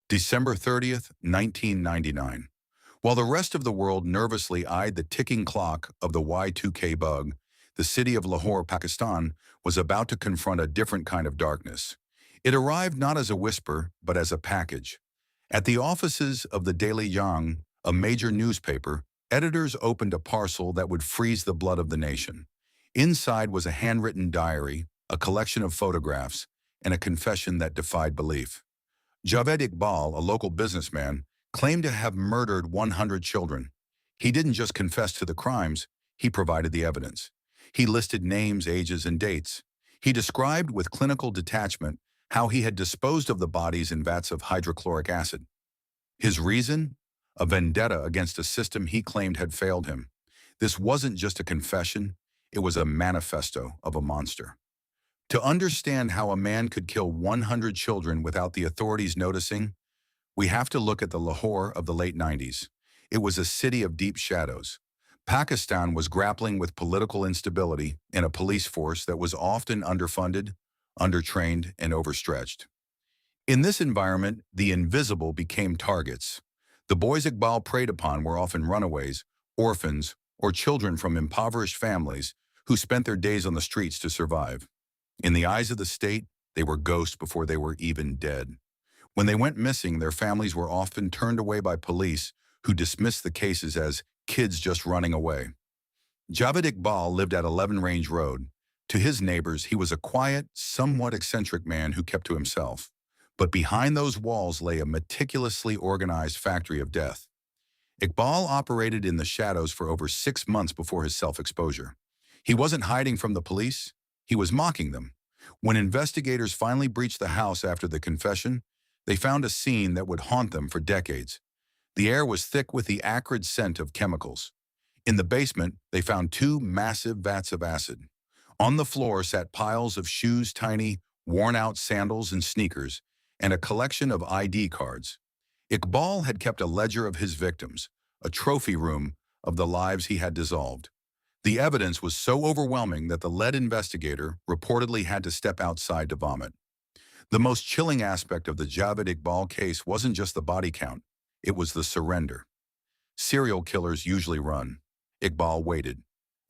December 30th, 1999. While the rest of the world nervously eyed the ticking clock of the Y2K bug, the city of Lahore, Pakistan, was about to confront a different kind of darkness. It arrived not as a whisper, but as a package. At the offices of the Daily Yang, a major newspaper, editors opened a parcel that would freeze the blood of the nation. Inside was a handwritten diary, a collection of photographs, and a confession that defied belief. Javed Iqbal, a local businessman, claimed to have murdered 100 children. He didn't just confess to the crimes, he provided the evidence. He listed names, ages, and dates. He described with clinical detachment how he had disposed of the bodies in vats of hydrochloric acid. His reason? A vendetta against a system he claimed had failed him. This wasn't just a confession, it was a manifesto of a monster. To understand how a man could kill 100 children without the authorities noticing, we have to look at the Lahore of the late 90s. It was a city of deep shadows. Pakistan was grappling with political instability and a police force that was often underfunded, undertrained, and overstretched. In this environment, the invisible became targets. The boys Iqbal preyed upon were often runaways, orphans, or children from impoverished families who spent their days on the streets to survive. In the eyes of the state, they were ghosts before they were even dead. When they went missing, their families were often turned away by police who dismissed the cases as kids just running away. Javed Iqbal lived at 11 Range Road. To his neighbors, he was a quiet, somewhat eccentric man who kept to himself. But behind those walls lay a meticulously organized factory of death. Iqbal operated in the shadows for over 6 months before his self-exposure. He wasn't hiding from the police, he was mocking them. When investigators finally breached the house after the confession, they found a scene that would haunt them for decades. The air was thick with the acrid scent of chemicals. In the basement, they found 2 massive vats of acid. On the floor sat piles of shoes, tiny, worn-out sandals and sneakers, and a collection of ID cards. Iqbal had kept a ledger of his victims, a trophy room of the lives he had dissolved. The evidence was so overwhelming that the lead investigator reportedly had to step outside to vomit. The most chilling aspect of the Javed Iqbal case wasn't just the body count, it was the surrender. Serial killers usually run. Iqbal waited.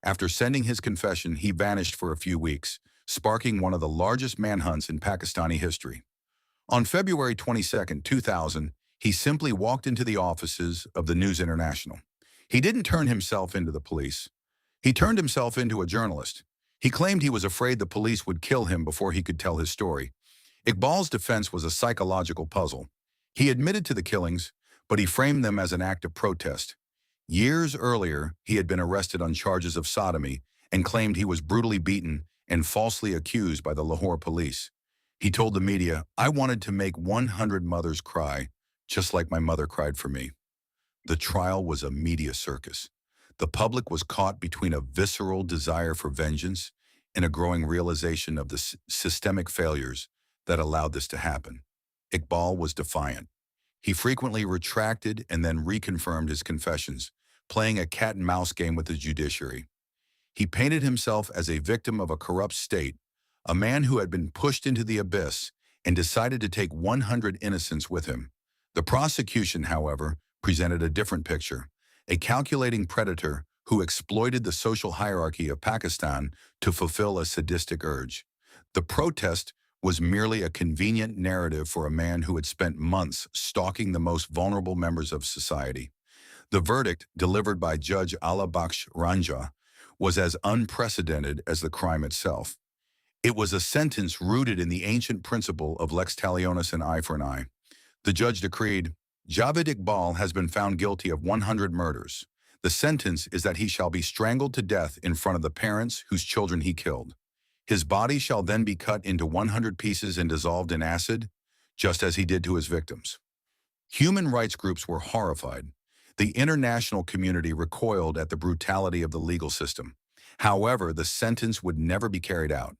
After sending his confession, he vanished for a few weeks, sparking one of the largest manhunts in Pakistani history. On February 22, 2000, he simply walked into the offices of the News International. He didn't turn himself into the police. He turned himself into a journalist. He claimed he was afraid the police would kill him before he could tell his story. Iqbal's defense was a psychological puzzle. He admitted to the killings, but he framed them as an act of protest. Years earlier, he had been arrested on charges of sodomy and claimed he was brutally beaten and falsely accused by the Lahore police. He told the media, "I wanted to make 100 mothers cry, just like my mother cried for me." The trial was a media circus. The public was caught between a visceral desire for vengeance and a growing realization of the systemic failures that allowed this to happen. Iqbal was defiant. He frequently retracted and then reconfirmed his confessions, playing a cat-and-mouse game with the judiciary. He painted himself as a victim of a corrupt state, a man who had been pushed into the abyss and decided to take 100 innocents with him. The prosecution, however, presented a different picture, a calculating predator who exploited the social hierarchy of Pakistan to fulfill a sadistic urge. The protest was merely a convenient narrative for a man who had spent months stalking the most vulnerable members of society. The verdict, delivered by Judge Allah Bakhsh Ranja, was as unprecedented as the crime itself. It was a sentence rooted in the ancient principle of lex talionis, an eye for an eye. The judge decreed, "Javed Iqbal has been found guilty of 100 murders. The sentence is that he shall be strangled to death in front of the parents whose children he killed. His body shall then be cut into 100 pieces and dissolved in acid, just as he did to his victims." Human rights groups were horrified. The international community recoiled at the brutality of the legal system. However, the sentence would never be carried out.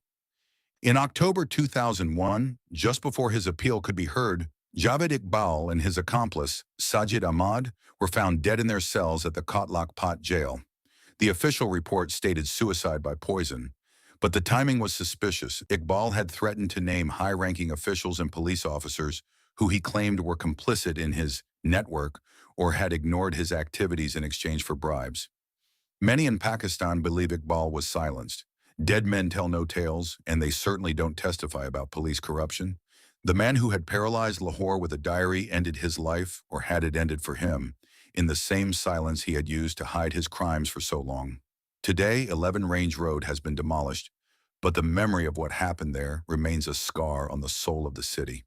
In October 2001, just before his appeal could be heard, Javed Iqbal and his accomplice, Sajid Ahmad, were found dead in their cells at the Kotlakpat jail. The official report stated suicide by poison, but the timing was suspicious. Iqbal had threatened to name high-ranking officials and police officers who he claimed were complicit in his network or had ignored his activities in exchange for bribes. Many in Pakistan believe Iqbal was silenced. Dead men tell no tales, and they certainly don't testify about police corruption. The man who had paralyzed Lahore with a diary ended his life, or had it ended for him, in the same silence he had used to hide his crimes for so long. Today, 11 Range Road has been demolished, but the memory of what happened there remains a scar on the soul of the city.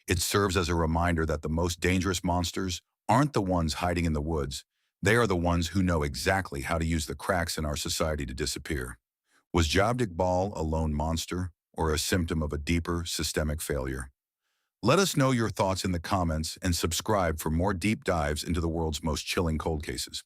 It serves as a reminder that the most dangerous monsters aren't the ones hiding in the woods. They are the ones who know exactly how to use the cracks in our society to disappear. Was Jabd Iqbal a lone monster or a symptom of a deeper systemic failure? Let us know your thoughts in the comments and subscribe for more deep dives into the world's most chilling cold cases.